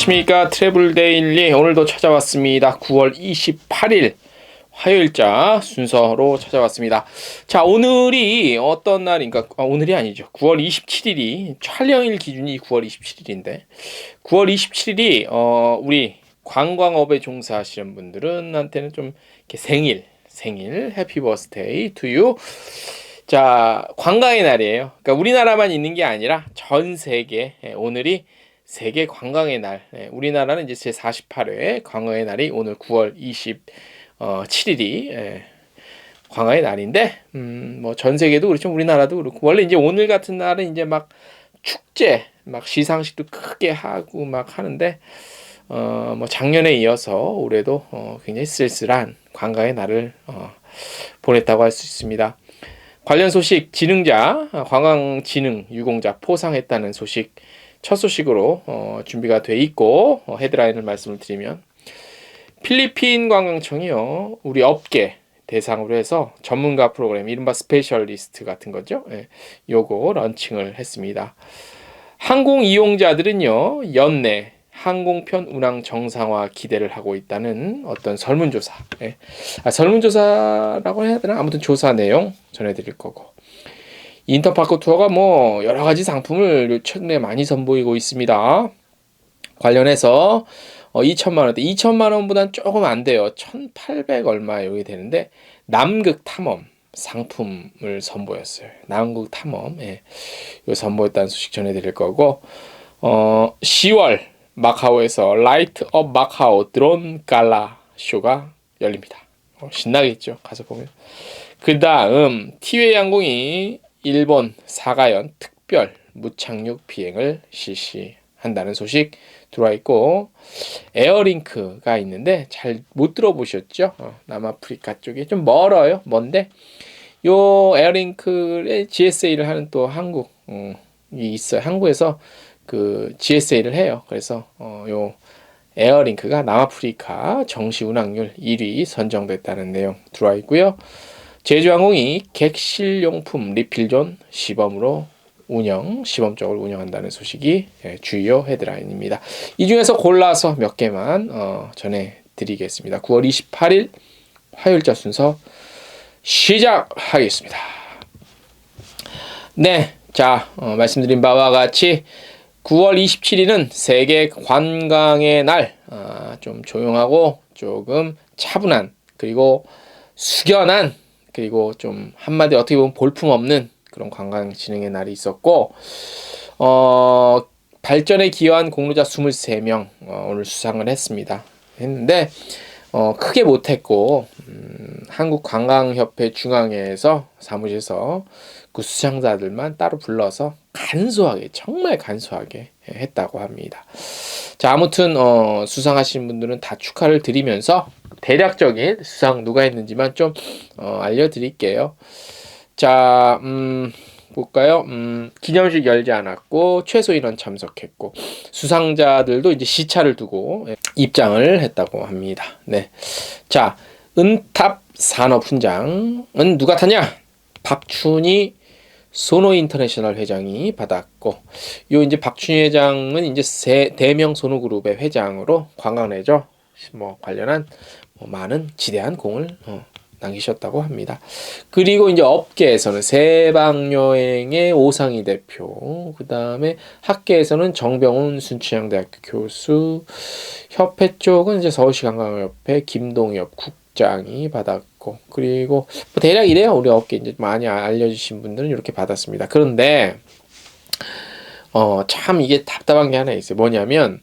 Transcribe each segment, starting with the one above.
안녕하십니까. 트래블 데일리 오늘도 찾아왔습니다. 9월 28일 화요일자 순서로 찾아왔습니다. 자, 오늘이 어떤 날인가? 오늘이 아니죠. 9월 27일이 촬영일 기준이 9월 27일인데 9월 27일이 우리 관광업에 종사하시는 분들은한테는 좀 이렇게 생일 해피 버스데이 투 유. 자, 관광의 날이에요. 그러니까 우리나라만 있는 게 아니라 전 세계 오늘이 세계 관광의 날. 우리나라는 이제 제 48회 관광의 날이 오늘 9월 27일이 관광의 날인데, 뭐 전 세계도 그렇죠. 우리나라도 그렇고. 원래 이제 오늘 같은 날은 이제 막 축제, 막 시상식도 크게 하고 막 하는데, 뭐 작년에 이어서 올해도 굉장히 쓸쓸한 관광의 날을 보냈다고 할 수 있습니다. 관련 소식, 관광진흥 유공자 포상했다는 소식, 첫 소식으로 준비가 돼 있고, 헤드라인을 말씀을 드리면 필리핀 관광청이요, 우리 업계 대상으로 해서 전문가 프로그램, 이른바 스페셜리스트 같은 거죠. 요거 런칭을 했습니다. 항공 이용자들은요, 연내 항공편 운항 정상화 기대를 하고 있다는 어떤 설문조사. 설문조사라고 해야 되나? 아무튼 조사 내용 전해드릴 거고. 인터파크 투어가 뭐 여러 가지 상품을 최근에 많이 선보이고 있습니다. 관련해서 2천만 원대, 2천만 원보다는 조금 안 돼요. 1,800 얼마 여기 되는데 남극 탐험 상품을 선보였어요. 남극 탐험, 이거 선보였다는 소식 전해드릴 거고, 10월 마카오에서 라이트 업 마카오 드론 갈라 쇼가 열립니다. 신나겠죠, 가서 보면. 그 다음 티웨이 항공이 일본 사가현 특별 무착륙 비행을 실시한다는 소식 들어와 있고, 에어링크가 있는데 잘 못 들어보셨죠? 남아프리카 쪽에 좀 멀어요. 먼데 요 에어링크에 GSA를 하는 또 한국이 있어요. 한국에서 그 GSA를 해요. 그래서 요 에어링크가 남아프리카 정시 운항률 1위 선정됐다는 내용 들어와 있고요. 제주항공이 객실용품 리필존 시범적으로 운영한다는 소식이 주요 헤드라인입니다. 이 중에서 골라서 몇 개만 전해드리겠습니다. 9월 28일 화요일자 순서 시작하겠습니다. 네, 자, 말씀드린 바와 같이 9월 27일은 세계 관광의 날, 좀 조용하고 조금 차분한, 그리고 숙연한, 그리고 좀 한마디 어떻게 보면 볼품없는 그런 관광 진흥의 날이 있었고, 발전에 기여한 공로자 23명 오늘 수상을 했는데 크게 못했고, 한국관광협회 중앙회에서 사무실에서 그 수상자들만 따로 불러서 간소하게, 정말 간소하게 했다고 합니다. 자, 아무튼 수상하신 분들은 다 축하를 드리면서 대략적인 수상 누가 했는지만 좀 알려드릴게요. 자, 볼까요? 기념식 열지 않았고 최소 인원 참석했고, 수상자들도 이제 시차를 두고 입장을 했다고 합니다. 네, 자, 은탑 산업훈장은 누가 타냐? 박춘희 소노인터내셔널 회장이 받았고, 요 이제 박춘희 회장은 이제 대명 소노그룹의 회장으로 관광내죠, 뭐 관련한 많은 지대한 공을 남기셨다고 합니다. 그리고 이제 업계에서는 세방여행의 오상희 대표, 그 다음에 학계에서는 정병훈 순천향대학교 교수, 협회 쪽은 이제 서울시 관광협회 김동엽 국장이 받았고, 그리고 뭐 대략 이래요. 우리 업계 이제 많이 알려주신 분들은 이렇게 받았습니다. 그런데 참 이게 답답한 게 하나 있어요. 뭐냐면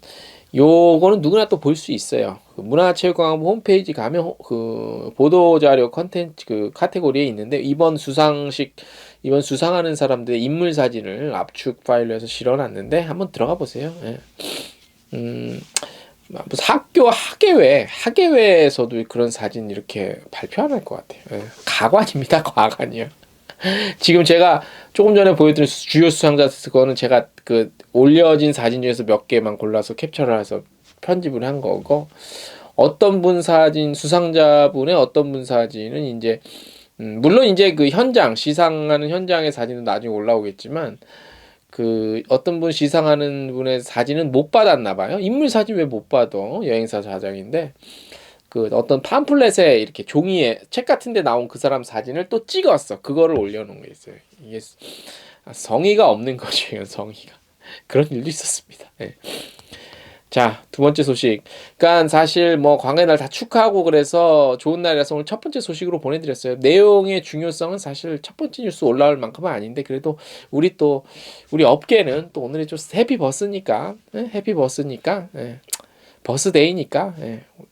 요거는 누구나 또 볼 수 있어요. 그 문화체육관광부 홈페이지 가면 그 보도자료 컨텐츠 그 카테고리에 있는데, 이번 수상하는 사람들의 인물 사진을 압축 파일로 해서 실어놨는데 한번 들어가 보세요. 무슨 학예회에서도 그런 사진 이렇게 발표 안 할 것 같아요. 가관입니다, 가관이요. 지금 제가 조금 전에 보여드린 주요 수상자 그거는 제가 그 올려진 사진 중에서 몇 개만 골라서 캡처를 해서 편집을 한 거고, 어떤 분 사진, 수상자분의 어떤 분 사진은 이제 물론 이제 그 현장 시상하는 현장의 사진은 나중에 올라오겠지만, 어떤 분 시상하는 분의 사진은 못 받았나 봐요. 인물 사진 왜 못 받아? 여행사 사장인데 어떤 팜플렛에 이렇게 종이에 책 같은 데 나온 그 사람 사진을 또 찍었어. 그거를 올려놓은 게 있어요. 이게 성의가 없는 거죠. 성의가. 그런 일도 있었습니다. 네. 자, 두 번째 소식. 그러니까 사실 뭐 광해의 날 다 축하하고 그래서 좋은 날이라서 오늘 첫 번째 소식으로 보내드렸어요. 내용의 중요성은 사실 첫 번째 뉴스 올라올 만큼은 아닌데 그래도 우리 업계는 또 오늘이 좀 해피 버스니까, 네? 해피 버스니까, 네. 버스데이니까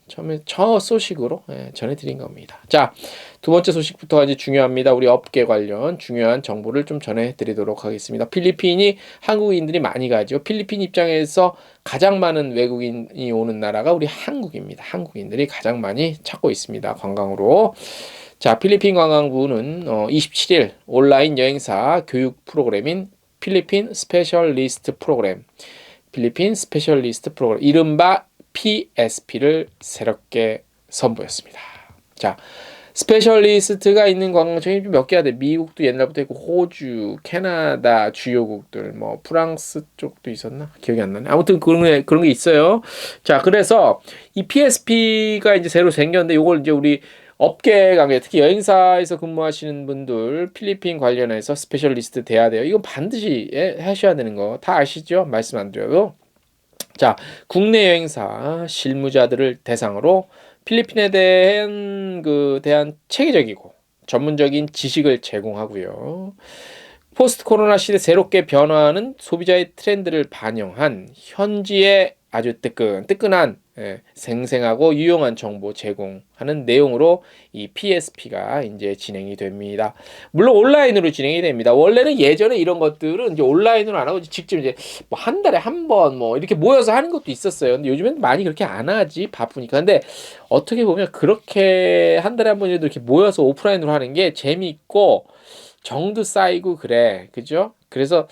처음에 첫 소식으로 전해드린 겁니다. 자, 두 번째 소식부터 아주 중요합니다. 우리 업계 관련 중요한 정보를 좀 전해드리도록 하겠습니다. 필리핀이 한국인들이 많이 가죠. 필리핀 입장에서 가장 많은 외국인이 오는 나라가 우리 한국입니다. 한국인들이 가장 많이 찾고 있습니다. 관광으로. 자, 필리핀 관광부는 27일 온라인 여행사 교육 프로그램인 필리핀 스페셜리스트 프로그램 이른바 PSP를 새롭게 선보였습니다. 자, 스페셜리스트가 있는 관광청이 몇 개가 돼. 미국도 옛날부터 있고 호주, 캐나다 주요국들, 뭐 프랑스 쪽도 있었나? 기억이 안 나네. 아무튼 그런 게 있어요. 자, 그래서 이 PSP가 이제 새로 생겼는데 이걸 이제 우리 업계 관계, 특히 여행사에서 근무하시는 분들 필리핀 관련해서 스페셜리스트 돼야 돼요. 이건 반드시 하셔야 되는 거 다 아시죠? 말씀 안 드려도. 자, 국내 여행사 실무자들을 대상으로 필리핀에 대한 체계적이고 전문적인 지식을 제공하고요. 포스트 코로나 시대 새롭게 변화하는 소비자의 트렌드를 반영한 현지의 아주 뜨끈한 생생하고 유용한 정보 제공하는 내용으로 이 PSP가 이제 진행이 됩니다. 물론 온라인으로 진행이 됩니다. 원래는 예전에 이런 것들은 이제 온라인으로 안 하고 직접 이제 뭐 한 달에 한 번 뭐 이렇게 모여서 하는 것도 있었어요. 근데 요즘엔 많이 그렇게 안 하지, 바쁘니까. 근데 어떻게 보면 그렇게 한 달에 한 번이라도 이렇게 모여서 오프라인으로 하는 게 재미있고 정도 쌓이고 그래. 그죠? 그래서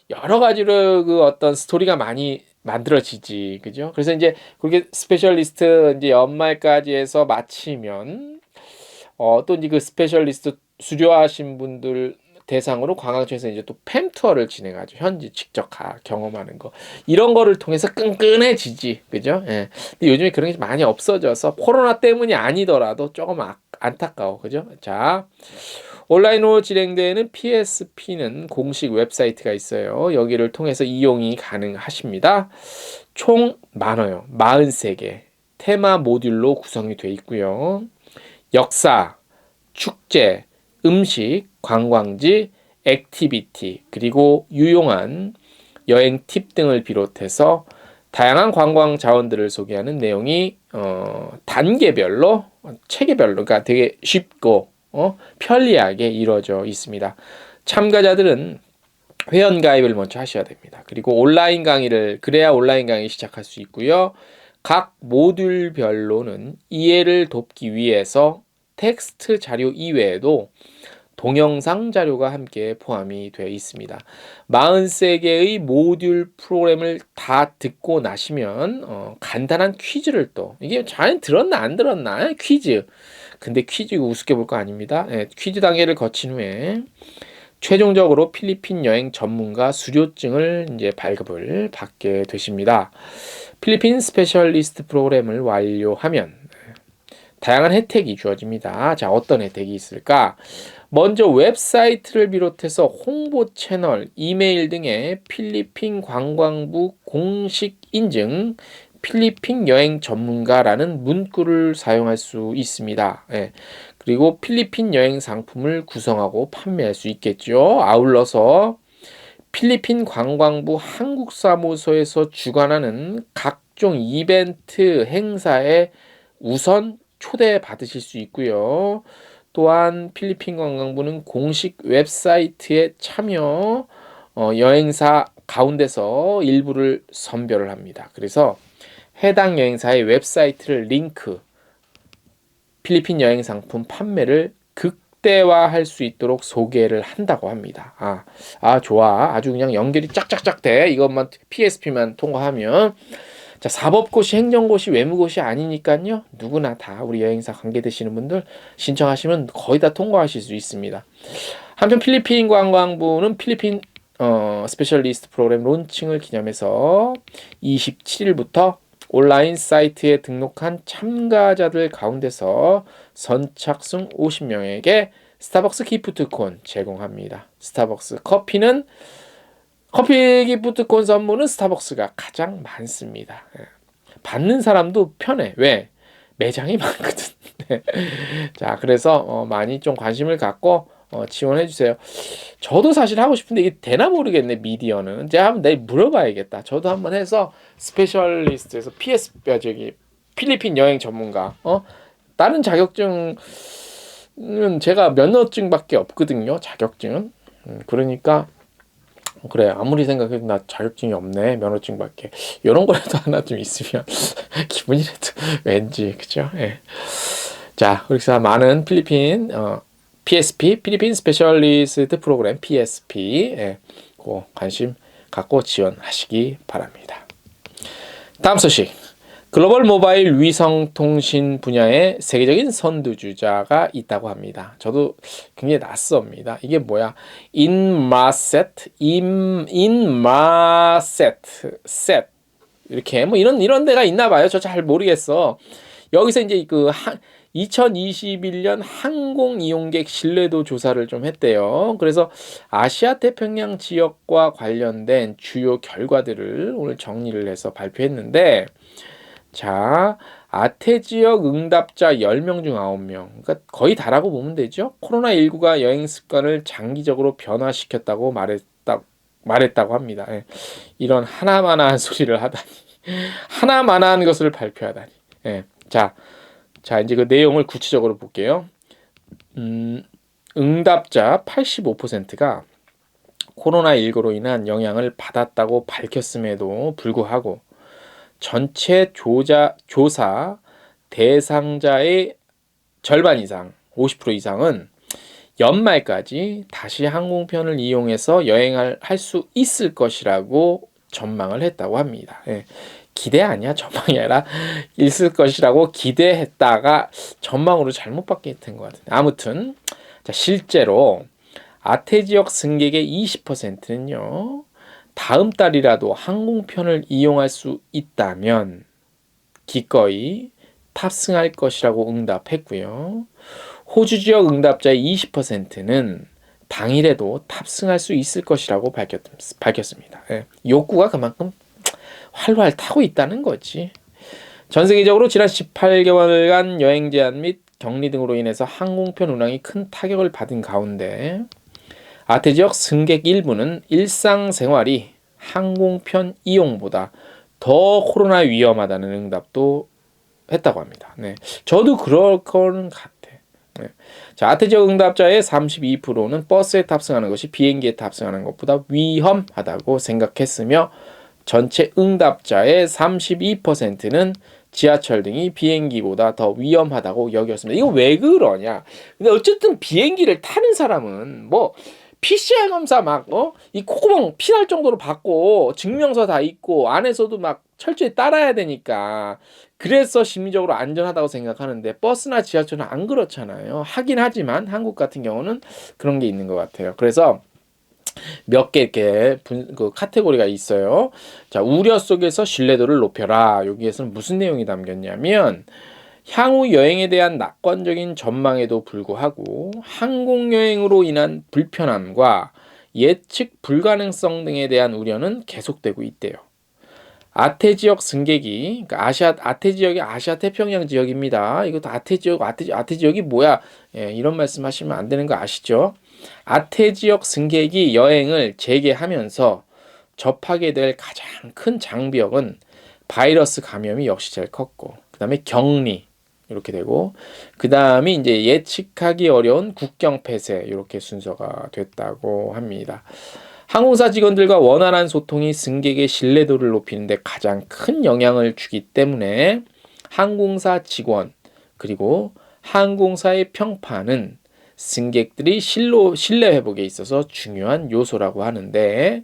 여러 가지로 어떤 스토리가 많이 만들어지지. 그죠? 그래서 이제 그렇게 스페셜리스트 이제 연말까지 해서 마치면 또 이제 그 스페셜리스트 수료하신 분들 대상으로 관광청에서 이제 또 팸 투어를 진행하죠. 현지 직접 경험하는 거. 이런 거를 통해서 끈끈해지지. 그죠? 예. 근데 요즘에 그런 게 많이 없어져서 코로나 때문이 아니더라도 조금 안타까워. 그죠? 자, 온라인으로 진행되는 PSP는 공식 웹사이트가 있어요. 여기를 통해서 이용이 가능하십니다. 총 많아요. 43개. 테마 모듈로 구성이 되어 있고요. 역사, 축제, 음식, 관광지, 액티비티, 그리고 유용한 여행 팁 등을 비롯해서 다양한 관광 자원들을 소개하는 내용이 단계별로, 체계별로, 그러니까 되게 쉽고 편리하게 이루어져 있습니다. 참가자들은 회원 가입을 먼저 하셔야 됩니다. 그리고 그래야 온라인 강의 시작할 수 있고요. 각 모듈별로는 이해를 돕기 위해서 텍스트 자료 이외에도 동영상 자료가 함께 포함이 되어 있습니다. 43개의 모듈 프로그램을 다 듣고 나시면 간단한 퀴즈를 이게 잘 들었나 안 들었나 퀴즈. 근데 퀴즈 우습게 볼 거 아닙니다. 퀴즈 단계를 거친 후에 최종적으로 필리핀 여행 전문가 수료증을 이제 발급을 받게 되십니다. 필리핀 스페셜리스트 프로그램을 완료하면 다양한 혜택이 주어집니다. 자, 어떤 혜택이 있을까? 먼저 웹사이트를 비롯해서 홍보 채널, 이메일 등의 필리핀 관광부 공식 인증 필리핀 여행 전문가라는 문구를 사용할 수 있습니다. 그리고 필리핀 여행 상품을 구성하고 판매할 수 있겠죠. 아울러서 필리핀 관광부 한국사무소에서 주관하는 각종 이벤트 행사에 우선 초대받으실 수 있고요. 또한 필리핀 관광부는 공식 웹사이트에 참여 여행사 가운데서 일부를 선별을 합니다. 그래서 해당 여행사의 웹사이트를 링크, 필리핀 여행 상품 판매를 극대화할 수 있도록 소개를 한다고 합니다. 좋아. 아주 그냥 연결이 짝짝짝 돼. 이것만 PSP만 통과하면. 자, 사법고시, 행정고시, 외무고시 아니니까요. 누구나 다 우리 여행사 관계되시는 분들 신청하시면 거의 다 통과하실 수 있습니다. 한편 필리핀 관광부는 필리핀 스페셜리스트 프로그램 론칭을 기념해서 27일부터 온라인 사이트에 등록한 참가자들 가운데서 선착순 50명에게 스타벅스 기프트콘 제공합니다. 스타벅스 커피 기프트콘 선물은 스타벅스가 가장 많습니다. 받는 사람도 편해. 왜? 매장이 많거든. 자, 그래서 많이 좀 관심을 갖고 지원해 주세요. 저도 사실 하고 싶은데 이게 되나 모르겠네. 미디어는 제가 한번 내일 물어봐야겠다. 저도 한번 해서 스페셜리스트에서 저기 필리핀 여행 전문가 다른 자격증은 제가 면허증밖에 없거든요. 자격증은 그러니까 그래 아무리 생각해도 나 자격증이 없네. 면허증밖에. 이런 거라도 하나 좀 있으면 기분이라도 왠지 그죠? 예. 자, 그래서 많은 필리핀 PSP 필리핀 스페셜리스트 프로그램 PSP 그 관심 갖고 지원하시기 바랍니다. 다음 소식. 글로벌 모바일 위성 통신 분야의 세계적인 선두주자가 있다고 합니다. 저도 굉장히 낯섭니다. 이게 뭐야? 인마셋 이렇게 뭐 이런 데가 있나 봐요. 저 잘 모르겠어. 여기서 이제 2021년 항공 이용객 신뢰도 조사를 좀 했대요. 그래서 아시아 태평양 지역과 관련된 주요 결과들을 오늘 정리를 해서 발표했는데, 자, 아태 지역 응답자 10명 중 9명. 그러니까 거의 다라고 보면 되죠. 코로나19가 여행 습관을 장기적으로 변화시켰다고 말했다고 합니다. 예. 이런 하나만한 소리를 하다니. 하나만한 것을 발표하다니. 예. 자, 이제 그 내용을 구체적으로 볼게요. 응답자 85%가 코로나19로 인한 영향을 받았다고 밝혔음에도 불구하고 전체 조사 대상자의 절반 이상, 50% 이상은 연말까지 다시 항공편을 이용해서 여행을 할 수 있을 것이라고 전망을 했다고 합니다. 예. 기대 아니야? 전망이 아니라 있을 것이라고 기대했다가 전망으로 잘못 바뀌었던 것 같은데. 아무튼 자, 실제로 아태 지역 승객의 20%는요. 다음 달이라도 항공편을 이용할 수 있다면 기꺼이 탑승할 것이라고 응답했고요. 호주 지역 응답자의 20%는 당일에도 탑승할 수 있을 것이라고 밝혔습니다. 예. 욕구가 그만큼 활활 타고 있다는 거지. 전 세계적으로 지난 18개월간 여행 제한 및 격리 등으로 인해서 항공편 운항이 큰 타격을 받은 가운데 아태 지역 승객 일부는 일상생활이 항공편 이용보다 더 코로나 위험하다는 응답도 했다고 합니다. 네, 저도 그럴 거는 같아. 네. 자, 아태 지역 응답자의 32%는 버스에 탑승하는 것이 비행기에 탑승하는 것보다 위험하다고 생각했으며 전체 응답자의 32%는 지하철 등이 비행기보다 더 위험하다고 여겼습니다. 이거 왜 그러냐? 근데 어쨌든 비행기를 타는 사람은 뭐 PCR 검사 이 콧구멍 피날 정도로 받고 증명서 다 있고 안에서도 막 철저히 따라야 되니까 그래서 심리적으로 안전하다고 생각하는데 버스나 지하철은 안 그렇잖아요. 하긴 하지만 한국 같은 경우는 그런 게 있는 것 같아요. 그래서 몇 개 이렇게 그 카테고리가 있어요. 자, 우려 속에서 신뢰도를 높여라. 여기에서는 무슨 내용이 담겼냐면 향후 여행에 대한 낙관적인 전망에도 불구하고 항공여행으로 인한 불편함과 예측 불가능성 등에 대한 우려는 계속되고 있대요. 아태 지역 승객이 그러니까 아태 지역이 아시아 태평양 지역입니다. 이것도 아태 지역이 뭐야? 예, 이런 말씀하시면 안 되는 거 아시죠? 아태 지역 승객이 여행을 재개하면서 접하게 될 가장 큰 장벽은 바이러스 감염이 역시 제일 컸고, 그 다음에 격리 이렇게 되고, 그 다음에 이제 예측하기 어려운 국경 폐쇄 이렇게 순서가 됐다고 합니다. 항공사 직원들과 원활한 소통이 승객의 신뢰도를 높이는데 가장 큰 영향을 주기 때문에 항공사 직원 그리고 항공사의 평판은 승객들이 신뢰 회복에 있어서 중요한 요소라고 하는데,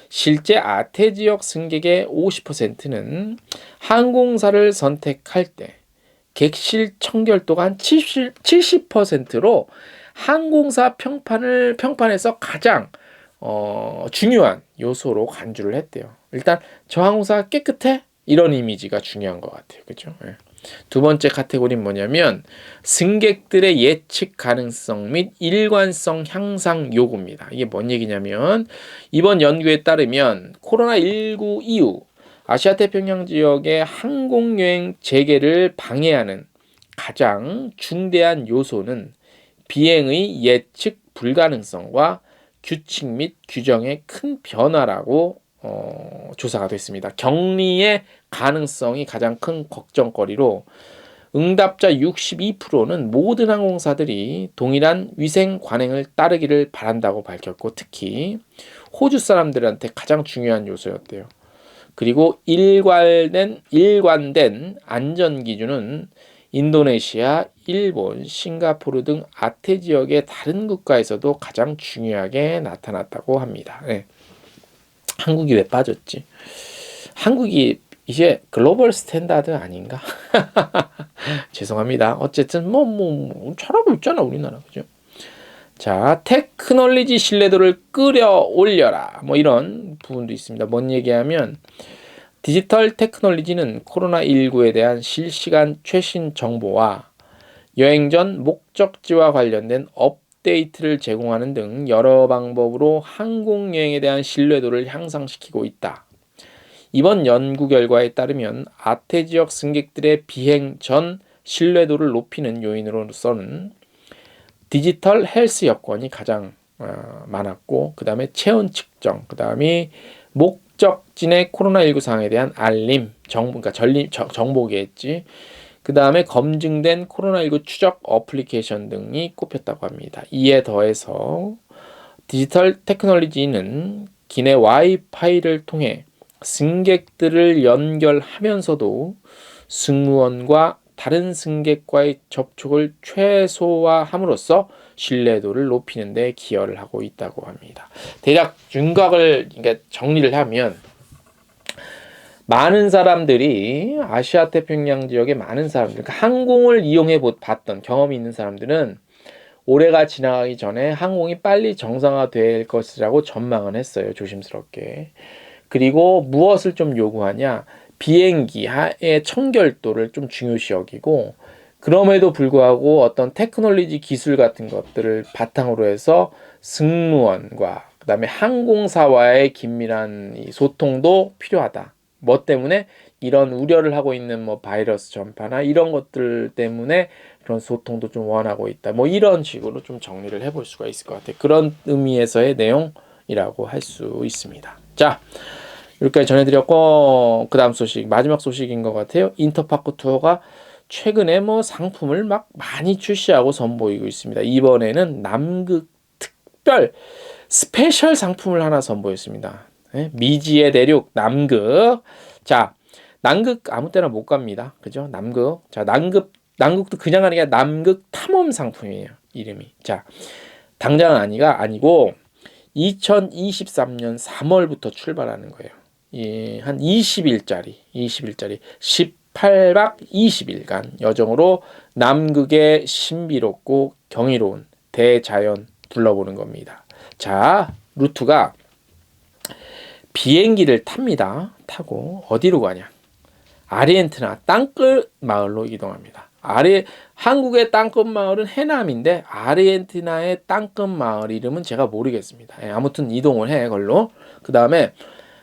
실제 아태 지역 승객의 50%는 항공사를 선택할 때 객실 청결도가 한 70%로 항공사 평판에서 가장 중요한 요소로 간주를 했대요. 일단 저 항공사가 깨끗해? 이런 이미지가 중요한 것 같아요. 그죠? 예. 두 번째 카테고리는 뭐냐면 승객들의 예측 가능성 및 일관성 향상 요구입니다. 이게 뭔 얘기냐면 이번 연구에 따르면 코로나19 이후 아시아 태평양 지역의 항공여행 재개를 방해하는 가장 중대한 요소는 비행의 예측 불가능성과 규칙 및 규정의 큰 변화라고 조사가 됐습니다. 격리의 가능성이 가장 큰 걱정거리로 응답자 62%는 모든 항공사들이 동일한 위생 관행을 따르기를 바란다고 밝혔고 특히 호주 사람들한테 가장 중요한 요소였대요. 그리고 일관된 안전 기준은 인도네시아, 일본, 싱가포르 등 아태 지역의 다른 국가에서도 가장 중요하게 나타났다고 합니다. 네. 한국이 왜 빠졌지? 한국이 이제 글로벌 스탠다드 아닌가? 죄송합니다. 어쨌든 잘하고 있잖아 우리나라. 그죠? 자, 테크놀로지 신뢰도를 끌어올려라. 이런 부분도 있습니다. 뭔 얘기하면 디지털 테크놀로지는 코로나19에 대한 실시간 최신 정보와 여행 전 목적지와 관련된 업데이트를 제공하는 등 여러 방법으로 항공여행에 대한 신뢰도를 향상시키고 있다. 이번 연구 결과에 따르면 아태 지역 승객들의 비행 전 신뢰도를 높이는 요인으로서는 디지털 헬스 여건이 가장 많았고 그 다음에 체온 측정, 그 다음에 목적지의 코로나19 상황에 대한 알림, 정보겠지. 그 다음에 검증된 코로나19 추적 어플리케이션 등이 꼽혔다고 합니다. 이에 더해서 디지털 테크놀로지는 기내 와이파이를 통해 승객들을 연결하면서도 승무원과 다른 승객과의 접촉을 최소화함으로써 신뢰도를 높이는 데 기여를 하고 있다고 합니다. 대략 윤곽을 정리를 하면 많은 사람들이 아시아 태평양 지역의 많은 사람들, 그러니까 항공을 이용해 봤던 경험이 있는 사람들은 올해가 지나가기 전에 항공이 빨리 정상화될 것이라고 전망을 했어요. 조심스럽게. 그리고 무엇을 좀 요구하냐? 비행기의 청결도를 좀 중요시 여기고 그럼에도 불구하고 어떤 테크놀로지 기술 같은 것들을 바탕으로 해서 승무원과 그 다음에 항공사와의 긴밀한 이 소통도 필요하다. 뭐 때문에? 이런 우려를 하고 있는 바이러스 전파나 이런 것들 때문에 그런 소통도 좀 원하고 있다. 이런 식으로 좀 정리를 해볼 수가 있을 것 같아요. 그런 의미에서의 내용이라고 할 수 있습니다. 자, 여기까지 전해드렸고 그 다음 소식, 마지막 소식인 것 같아요. 인터파크 투어가 최근에 상품을 막 많이 출시하고 선보이고 있습니다. 이번에는 남극 특별 스페셜 상품을 하나 선보였습니다. 네? 미지의 대륙 남극. 자, 남극 아무 때나 못 갑니다. 그죠? 남극. 자, 남극도 그냥 하는 게 아니라 남극 탐험 상품이에요. 이름이. 자, 당장 아니고 2023년 3월부터 출발하는 거예요. 한 20일짜리 18박 20일간 여정으로 남극의 신비롭고 경이로운 대자연 둘러보는 겁니다. 자, 루트가 비행기를 탑니다. 타고 어디로 가냐? 아르헨티나 땅끝 마을로 이동합니다. 한국의 땅끝 마을은 해남인데 아르헨티나의 땅끝 마을 이름은 제가 모르겠습니다. 아무튼 이동을 해 걸로. 그 다음에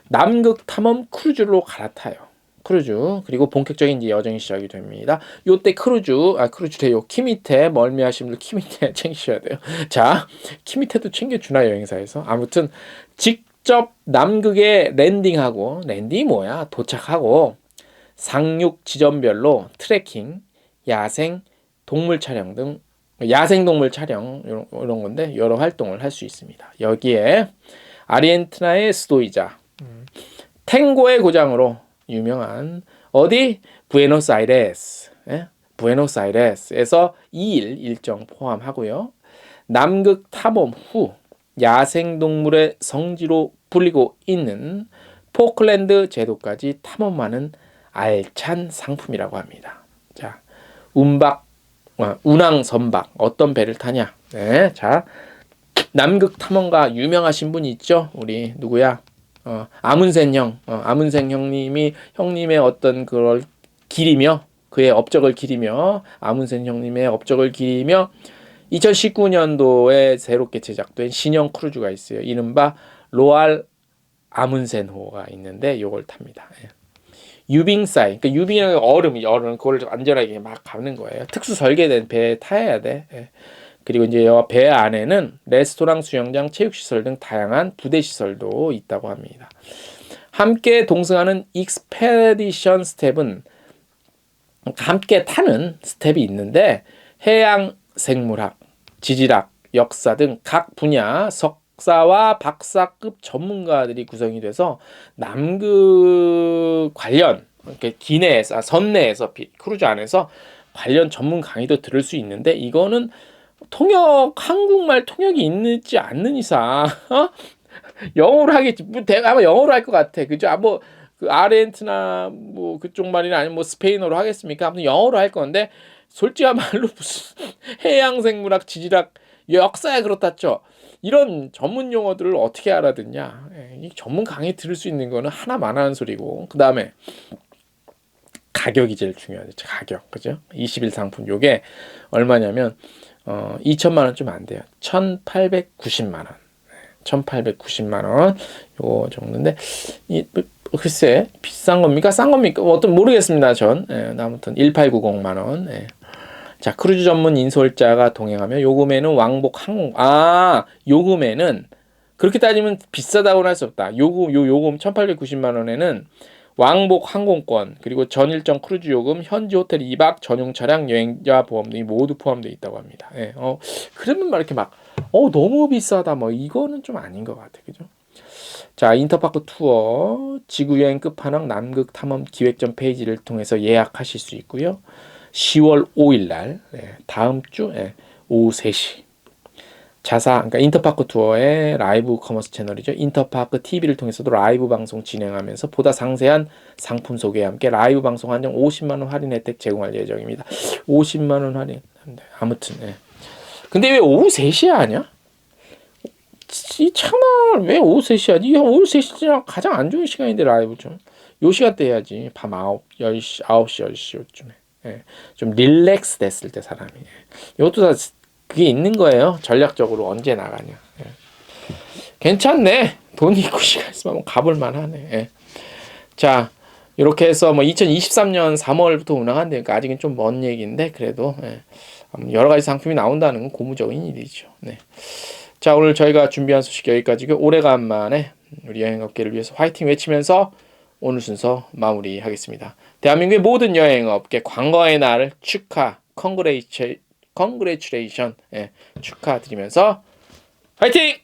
남극 탐험 크루즈로 갈아타요. 크루즈. 그리고 본격적인 이제 여정이 시작이 됩니다. 요때 크루즈래요. 키미테 멀미하신 분들 키미테 챙기셔야 돼요. 자, 키미테도 챙겨주나 여행사에서. 아무튼 직접 남극에 랜딩이 뭐야? 도착하고 상륙 지점별로 트레킹, 야생 동물 촬영 등 야생 동물 촬영 이런 건데 여러 활동을 할 수 있습니다. 여기에 아르헨티나의 수도이자 탱고의 고장으로 유명한 어디? 부에노스아이레스. 부에노스아이레스에서 2일 일정 포함하고요. 남극 탐험 후 야생동물의 성지로 불리고 있는 포클랜드 제도까지 탐험하는 알찬 상품이라고 합니다. 자, 운항 선박 어떤 배를 타냐? 네, 자, 남극 탐험가 유명하신 분이 있죠. 우리 누구야? 아문센 형. 아문센 형님이 형님의 어떤 그걸 기리며 그의 업적을 기리며 아문센 형님의 업적을 기리며 2019년도에 새롭게 제작된 신형 크루즈가 있어요. 이른바 로알 아문센호가 있는데 요걸 탑니다. 예. 유빙사이, 그러니까 유빙은 얼음 그걸 안전하게 막 가는 거예요. 특수 설계된 배에 타야 돼. 예. 그리고 이제 배 안에는 레스토랑, 수영장, 체육시설 등 다양한 부대 시설도 있다고 합니다. 함께 동승하는 익스페디션 스텝은 함께 타는 스텝이 있는데 해양 생물학, 지질학, 역사 등 각 분야 석사와 박사급 전문가들이 구성이 돼서 남극 관련 기내에서 선내에서 크루즈 안에서 관련 전문 강의도 들을 수 있는데 이거는 한국말 통역이 있지 않는 이상 영어로 하겠지. 아마 영어로 할 것 같아. 그죠? 그 아르헨티나 그쪽 말이나 아니면 스페인어로 하겠습니까? 아무튼 영어로 할 건데 솔직한 말로 무슨 해양 생물학, 지질학, 역사에 그렇다죠. 이런 전문 용어들을 어떻게 알아듣냐? 이 전문 강의 들을 수 있는 거는 하나만 하는 소리고. 그다음에 가격이 제일 중요하죠. 가격. 그죠? 20일 상품 요게 얼마냐면 2천만 원 좀 안 돼요. 1,890만 원. 1,890만 원. 요거 정도인데 글쎄 비싼 겁니까? 싼 겁니까? 어떤 모르겠습니다. 전. 아무튼 1890만 원. 자, 크루즈 전문 인솔자가 동행하며 요금에는 왕복 항공. 요금에는 그렇게 따지면 비싸다고는 할 수 없다. 요금 1,890만 원에는 왕복 항공권, 그리고 전일정 크루즈 요금, 현지 호텔 2박, 전용 차량, 여행자 보험 등이 모두 포함되어 있다고 합니다. 그러면 막 이렇게 너무 비싸다. 이거는 좀 아닌 것 같아. 그죠? 자, 인터파크 투어, 지구여행 끝판왕 남극 탐험 기획전 페이지를 통해서 예약하실 수 있고요. 10월 5일 날, 다음 주, 오후 3시. 그러니까 인터파크 투어의 라이브 커머스 채널이죠. 인터파크 TV를 통해서도 라이브 방송 진행하면서 보다 상세한 상품 소개와 함께 라이브 방송 한정 50만 원 할인 혜택 제공할 예정입니다. 50만 원 할인. 아무튼. 근데 왜 오후 3시에 하냐? 이 참아 왜 오후 3시 하지? 오후 3시가 가장 안 좋은 시간인데 라이브 좀. 요 시간대 해야지. 밤 9시, 10시 요쯤에. 좀 릴렉스 됐을 때 사람이. 이것도 다 그게 있는 거예요. 전략적으로 언제 나가냐. 괜찮네. 돈이 있고 시간 있으면 가볼 만하네. 자, 이렇게 해서 2023년 3월부터 운항한다니까 아직은 좀 먼 얘기인데 그래도 여러 가지 상품이 나온다는 건 고무적인 일이죠. 자, 오늘 저희가 준비한 소식 여기까지고 오래간만에 우리 여행업계를 위해서 화이팅 외치면서 오늘 순서 마무리하겠습니다. 대한민국의 모든 여행업계 관광의 날을 컨그레이션 축하드리면서 화이팅!